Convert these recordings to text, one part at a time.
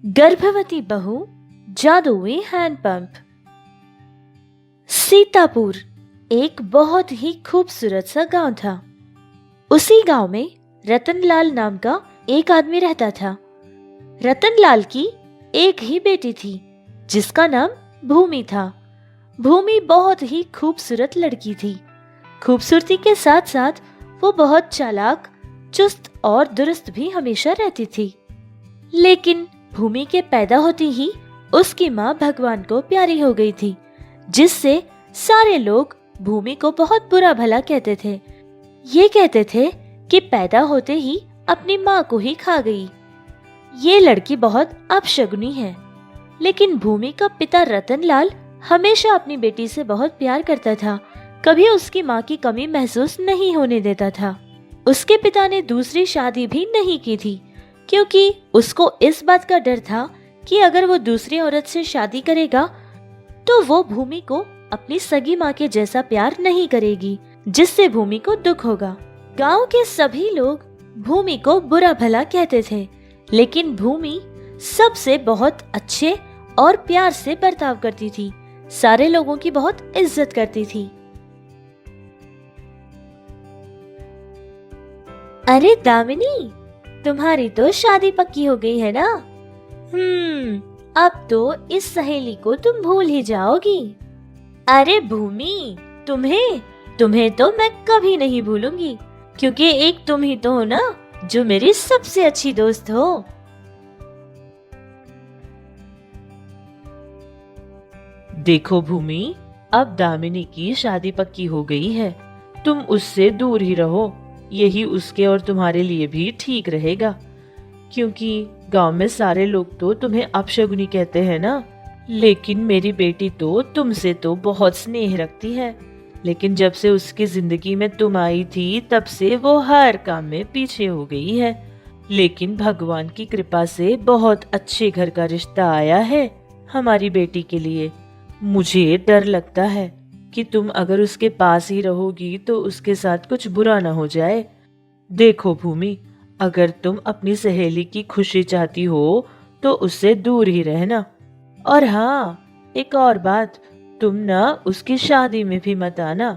गर्भवती बहू, जादुई हैंडपंप। सीतापुर एक बहुत ही खूबसूरत सा गांव था। उसी गांव में रतनलाल नाम का एक आदमी रहता था। रतनलाल की एक ही बेटी थी जिसका नाम भूमि था। भूमि बहुत ही खूबसूरत लड़की थी। खूबसूरती के साथ साथ वो बहुत चालाक, चुस्त और दुरुस्त भी हमेशा रहती थी। लेकिन भूमि के पैदा होते ही उसकी माँ भगवान को प्यारी हो गई थी, जिससे सारे लोग भूमि को बहुत बुरा भला कहते थे। ये कहते थे कि पैदा होते ही अपनी माँ को ही खा गई। ये लड़की बहुत अपशगुनी है। लेकिन भूमि का पिता रतनलाल हमेशा अपनी बेटी से बहुत प्यार करता था, कभी उसकी माँ की कमी महसूस नहीं होने देता था। उसके पिता ने दूसरी शादी भी नहीं की थी, क्योंकि उसको इस बात का डर था कि अगर वो दूसरी औरत से शादी करेगा तो वो भूमि को अपनी सगी माँ के जैसा प्यार नहीं करेगी, जिससे भूमि को दुख होगा। गांव के सभी लोग भूमि को बुरा भला कहते थे, लेकिन भूमि सबसे बहुत अच्छे और प्यार से बर्ताव करती थी। सारे लोगों की बहुत इज्जत करती थी। अरे दामिनी, तुम्हारी तो शादी पक्की हो गई है ना? अब तो इस सहेली को तुम भूल ही जाओगी। अरे भूमि, तुम्हें तो मैं कभी नहीं भूलूंगी, क्योंकि एक तुम ही तो हो ना जो मेरी सबसे अच्छी दोस्त हो। देखो भूमि, अब दामिनी की शादी पक्की हो गई है। तुम उससे दूर ही रहो, यही उसके और तुम्हारे लिए भी ठीक रहेगा, क्योंकि गांव में सारे लोग तो तुम्हें अपशगुनी कहते हैं ना। लेकिन मेरी बेटी तो तुमसे तो बहुत स्नेह रखती है, लेकिन जब से उसकी जिंदगी में तुम आई थी तब से वो हर काम में पीछे हो गई है। लेकिन भगवान की कृपा से बहुत अच्छे घर का रिश्ता आया है हमारी बेटी के लिए। मुझे डर लगता है कि तुम अगर उसके पास ही रहोगी तो उसके साथ कुछ बुरा ना हो जाए। देखो भूमि, अगर तुम अपनी सहेली की खुशी चाहती हो तो उससे दूर ही रहना। और हाँ, एक और बात, तुम ना उसकी शादी में भी मत आना।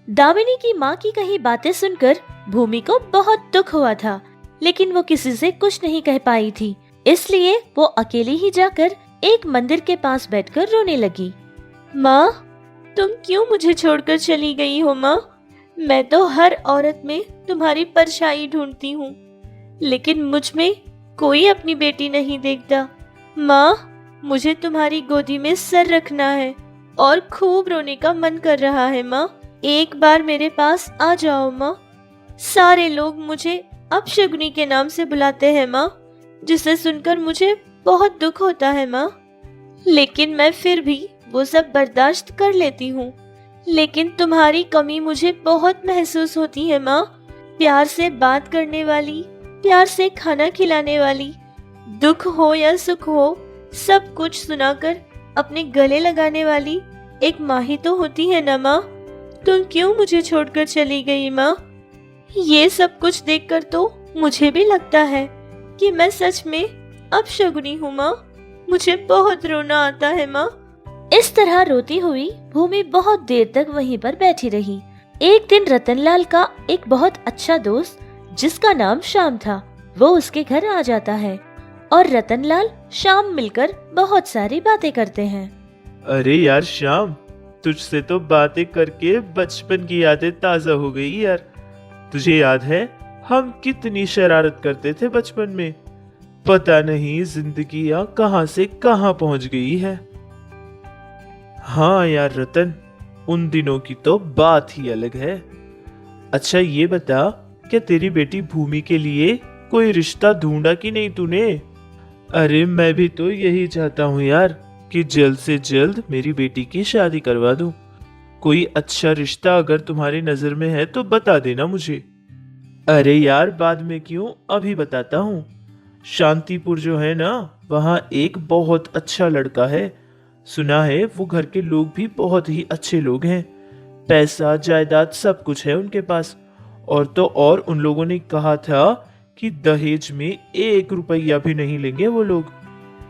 दामिनी की माँ की कही बातें सुनकर भूमि को बहुत दुख हुआ था, लेकिन वो किसी से कुछ नहीं कह पाई थी। इसलिए वो अकेली ही जाकर एक मंदिर के पास बैठकर रोने लगी। माँ, तुम क्यों मुझे छोड़कर चली गई हो माँ? मैं तो हर औरत में तुम्हारी परछाई ढूंढती हूँ, लेकिन मुझ में कोई अपनी बेटी नहीं देखता। माँ, मुझे तुम्हारी गोदी में सर रखना है और खूब रोने का मन कर रहा है माँ। एक बार मेरे पास आ जाओ माँ। सारे लोग मुझे अपशगुनी के नाम से बुलाते हैं माँ, जिसे सुनकर मुझे बहुत दुख होता है माँ। लेकिन मैं फिर भी वो सब बर्दाश्त कर लेती हूँ। लेकिन तुम्हारी कमी मुझे बहुत महसूस होती है माँ। प्यार से बात करने वाली, प्यार से खाना खिलाने वाली, दुख हो या सुख हो सब कुछ सुनाकर अपने गले लगाने वाली एक माँ ही तो होती है ना माँ। तुम क्यों मुझे छोड़कर चली गई माँ? ये सब कुछ देखकर तो मुझे भी लगता है कि मैं सच में अपशगुनी हूँ माँ। मुझे बहुत रोना आता है माँ। इस तरह रोती हुई भूमि बहुत देर तक वहीं पर बैठी रही। एक दिन रतनलाल का एक बहुत अच्छा दोस्त, जिसका नाम श्याम था, वो उसके घर आ जाता है और रतनलाल श्याम मिलकर बहुत सारी बातें करते हैं। अरे यार श्याम, तुझसे तो बातें करके बचपन की यादें ताजा हो गई यार। तुझे याद है हम कितनी शरारत करते थे बचपन में? पता नहीं जिंदगी कहां से कहां पहुंच गई है। हाँ यार रतन, उन दिनों की तो बात ही अलग है। अच्छा ये बता, क्या तेरी बेटी भूमि के लिए कोई रिश्ता ढूंढा कि नहीं तूने? अरे मैं भी तो यही चाहता हूँ यार कि जल्द से जल्द मेरी बेटी की शादी करवा दूं। कोई अच्छा रिश्ता अगर तुम्हारी नजर में है तो बता देना मुझे। अरे यार बाद में क्यों, अभी बताता हूँ। शांतिपुर जो है ना, वहाँ एक बहुत अच्छा लड़का है। सुना है वो घर के लोग भी बहुत ही अच्छे लोग हैं। पैसा जायदाद सब कुछ है उनके पास। और तो और उन लोगों ने कहा था कि दहेज में 1 रुपया भी नहीं लेंगे वो लोग।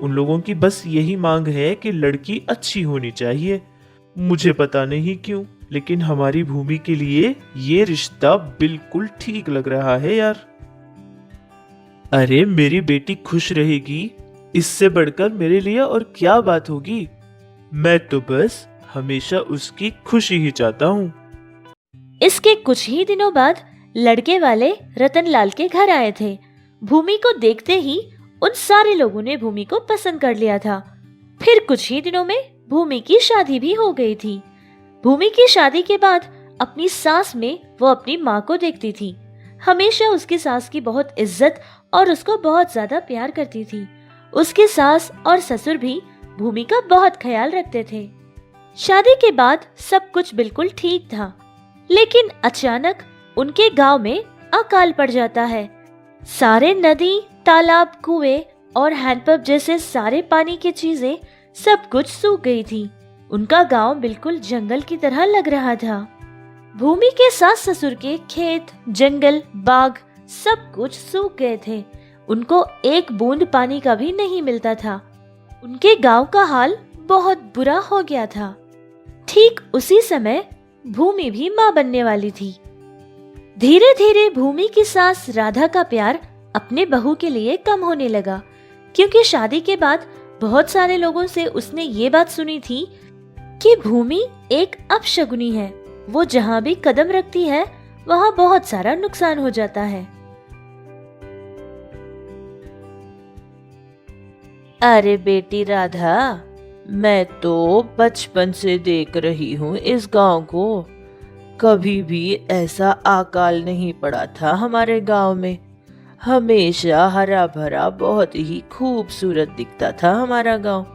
उन लोगों की बस यही मांग है कि लड़की अच्छी होनी चाहिए। मुझे पता नहीं क्यों, लेकिन हमारी भूमि के लिए ये रिश्ता बिल्कुल ठीक लग रहा है यार। अरे मेरी बेटी खुश रहेगी, इससे बढ़कर मेरे लिए और क्या बात होगी। मैं तो बस हमेशा उसकी खुशी ही चाहता हूँ। इसके कुछ ही दिनों बाद लड़के वाले रतनलाल के घर आए थे। भूमि को देखते ही उन सारे लोगों ने भूमि को पसंद कर लिया था। फिर कुछ ही दिनों में भूमि की शादी भी हो गई थी। भूमि की शादी के बाद अपनी सास में वो अपनी माँ को देखती थी। हमेशा उसकी सास की बहुत इज्जत और उसको बहुत ज्यादा प्यार करती थी। उसकी सास और ससुर भी भूमि का बहुत ख्याल रखते थे। शादी के बाद सब कुछ बिल्कुल ठीक था, लेकिन अचानक उनके गांव में अकाल पड़ जाता है। सारे नदी, तालाब, कुएं और हैंडपंप जैसे सारे पानी की चीजें सब कुछ सूख गई थी। उनका गांव बिल्कुल जंगल की तरह लग रहा था। भूमि के सास ससुर के खेत, जंगल, बाग सब कुछ सूख गए थे। उनको एक बूंद पानी का भी नहीं मिलता था। उनके गांव का हाल बहुत बुरा हो गया था। ठीक उसी समय भूमि भी मां बनने वाली थी। धीरे धीरे भूमि की सास राधा का प्यार अपने बहू के लिए कम होने लगा, क्योंकि शादी के बाद बहुत सारे लोगों से उसने ये बात सुनी थी कि भूमि एक अपशगुनी है। वो जहाँ भी कदम रखती है वहाँ बहुत सारा नुकसान हो जाता है। अरे बेटी राधा, मैं तो बचपन से देख रही हूँ इस गांव को। कभी भी ऐसा अकाल नहीं पड़ा था हमारे गांव में। हमेशा हरा भरा बहुत ही खूबसूरत दिखता था हमारा गांव।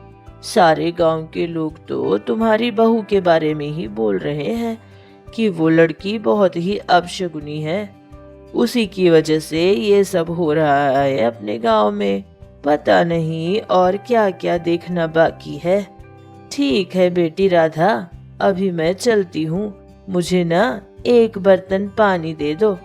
सारे गांव के लोग तो तुम्हारी बहू के बारे में ही बोल रहे हैं कि वो लड़की बहुत ही अपशगुनी है। उसी की वजह से ये सब हो रहा है अपने गांव में। पता नहीं और क्या क्या देखना बाकी है। ठीक है बेटी राधा, अभी मैं चलती हूँ। मुझे ना एक बर्तन पानी दे दो।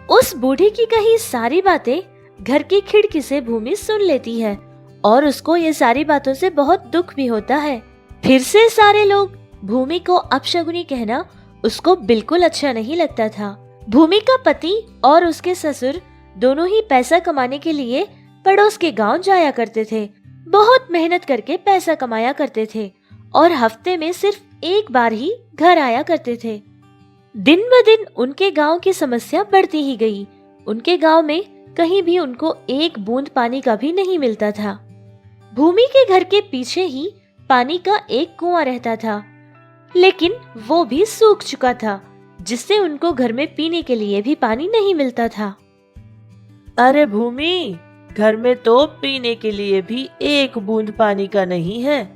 उस बूढ़ी की कही सारी बातें घर की खिड़की से भूमि सुन लेती है और उसको ये सारी बातों से बहुत दुख भी होता है। फिर से सारे लोग भूमि को अपशगुनी कहना उसको बिल्कुल अच्छा नहीं लगता था। भूमि का पति और उसके ससुर दोनों ही पैसा कमाने के लिए पड़ोस के गांव जाया करते थे। बहुत मेहनत करके पैसा कमाया करते थे और हफ्ते में सिर्फ एक बार ही घर आया करते थे। दिन ब दिन उनके गांव की समस्या बढ़ती ही गई। उनके गांव में कहीं भी उनको एक बूंद पानी का भी नहीं मिलता था। भूमि के घर के पीछे ही पानी का एक कुआं रहता था, लेकिन वो भी सूख चुका था, जिससे उनको घर में पीने के लिए भी पानी नहीं मिलता था। अरे भूमि, घर में तो पीने के लिए भी एक बूंद पानी का नहीं है।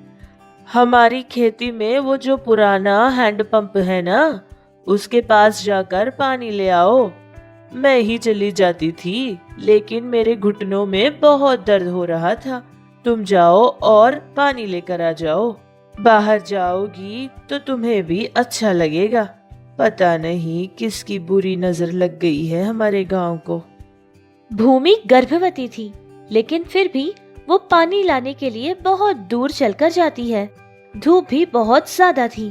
हमारी खेती में वो जो पुराना हैंडपंप है ना, उसके पास जाकर पानी ले आओ। मैं ही चली जाती थी, लेकिन मेरे घुटनों में बहुत दर्द हो रहा था। तुम जाओ और पानी लेकर आ जाओ। बाहर जाओगी तो तुम्हें भी अच्छा लगेगा। पता नहीं किसकी बुरी नजर लग गई है हमारे गांव को। भूमि गर्भवती थी, लेकिन फिर भी वो पानी लाने के लिए बहुत दूर चलकर जाती है। धूप भी बहुत ज्यादा थी।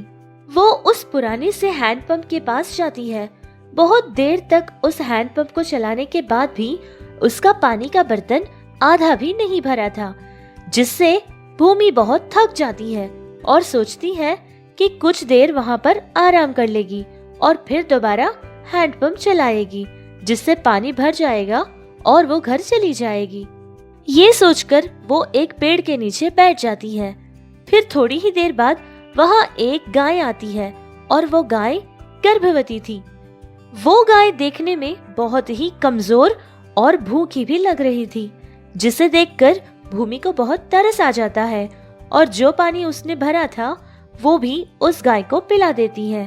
वो उस पुराने से हैंडपंप के पास जाती है। बहुत देर तक उस हैंडपंप को चलाने के बाद भी उसका पानी का बर्तन आधा भी नहीं भरा था, जिससे भूमि बहुत थक जाती है और सोचती है कि कुछ देर वहां पर आराम कर लेगी और फिर दोबारा हैंडपंप चलाएगी, जिससे पानी भर जाएगा और वो घर चली जाएगी। ये सोचकर वो एक पेड़ के नीचे बैठ जाती है। फिर थोड़ी ही देर बाद वहाँ एक गाय आती है और वो गाय गर्भवती थी। वो गाय देखने में बहुत ही कमजोर और भूखी भी लग रही थी, जिसे देखकर भूमि को बहुत तरस आ जाता है और जो पानी उसने भरा था वो भी उस गाय को पिला देती है।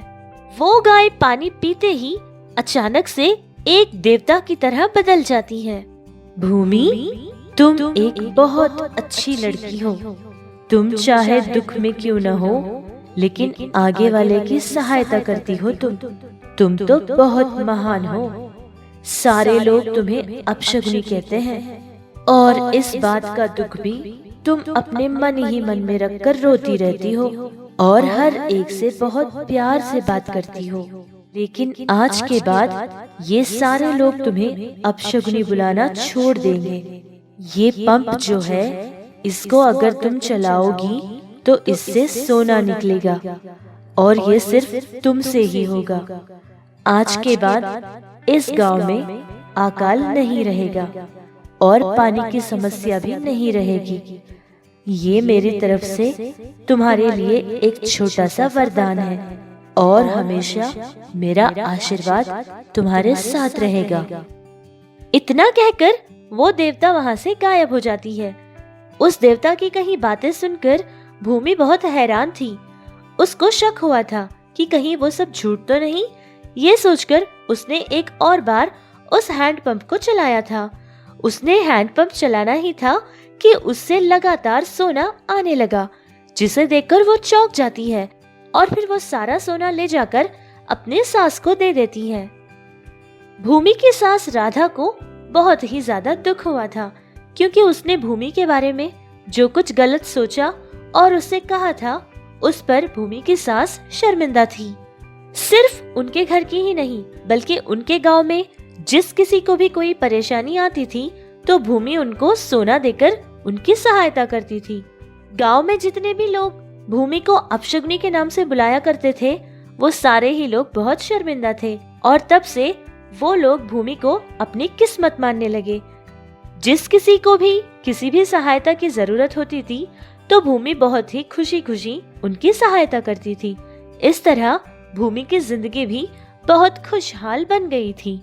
वो गाय पानी पीते ही अचानक से एक देवता की तरह बदल जाती है। भूमि, तुम एक बहुत अच्छी लड़की हो। तुम चाहे दुख में क्यों न हो, लेकिन आगे वाले की सहायता करती हो। तुम तो बहुत महान हो। सारे लोग तुम्हें अपशगुनी कहते हैं और इस बात का दुख भी तुम अपने मन ही मन में रखकर रोती रहती हो और हर एक से बहुत प्यार से बात करती हो। लेकिन आज के बाद ये सारे लोग तुम्हें अपशगुनी बुलाना छोड़ देंगे। ये पंप जो है, इसको अगर तुम चलाओगी तो इससे सोना निकलेगा और ये सिर्फ तुमसे ही होगा। आज के बाद इस गांव में अकाल नहीं रहेगा और पानी की समस्या भी नहीं रहेगी। ये मेरी तरफ से तुम्हारे लिए एक छोटा सा वरदान है और हमेशा मेरा आशीर्वाद तुम्हारे साथ रहेगा। इतना कहकर वो देवता वहाँ से गायब हो जाती है। उस देवता की कहीं बातें सुनकर भूमि बहुत हैरान थी। उसको शक हुआ था कि कहीं वो सब झूठ तो नहीं। ये सोचकर उसने एक और बार उस हैंडपंप को चलाया था। उसने हैंडपंप चलाना ही था कि उससे लगातार सोना आने लगा, जिसे देखकर वो चौंक जाती है और फिर वो सारा सोना ले जाकर अपने सास को दे देती है। भूमि की सास राधा को बहुत ही ज्यादा दुख हुआ था, क्योंकि उसने भूमि के बारे में जो कुछ गलत सोचा और उससे कहा था, उस पर भूमि की सास शर्मिंदा थी। सिर्फ उनके घर की ही नहीं, बल्कि उनके गांव में जिस किसी को भी कोई परेशानी आती थी तो भूमि उनको सोना देकर उनकी सहायता करती थी। गांव में जितने भी लोग भूमि को अपशगुनी के नाम से बुलाया करते थे, वो सारे ही लोग बहुत शर्मिंदा थे और तब से वो लोग भूमि को अपनी किस्मत मानने लगे। जिस किसी को भी किसी भी सहायता की जरूरत होती थी तो भूमि बहुत ही खुशी खुशी उनकी सहायता करती थी। इस तरह भूमि की जिंदगी भी बहुत खुशहाल बन गई थी।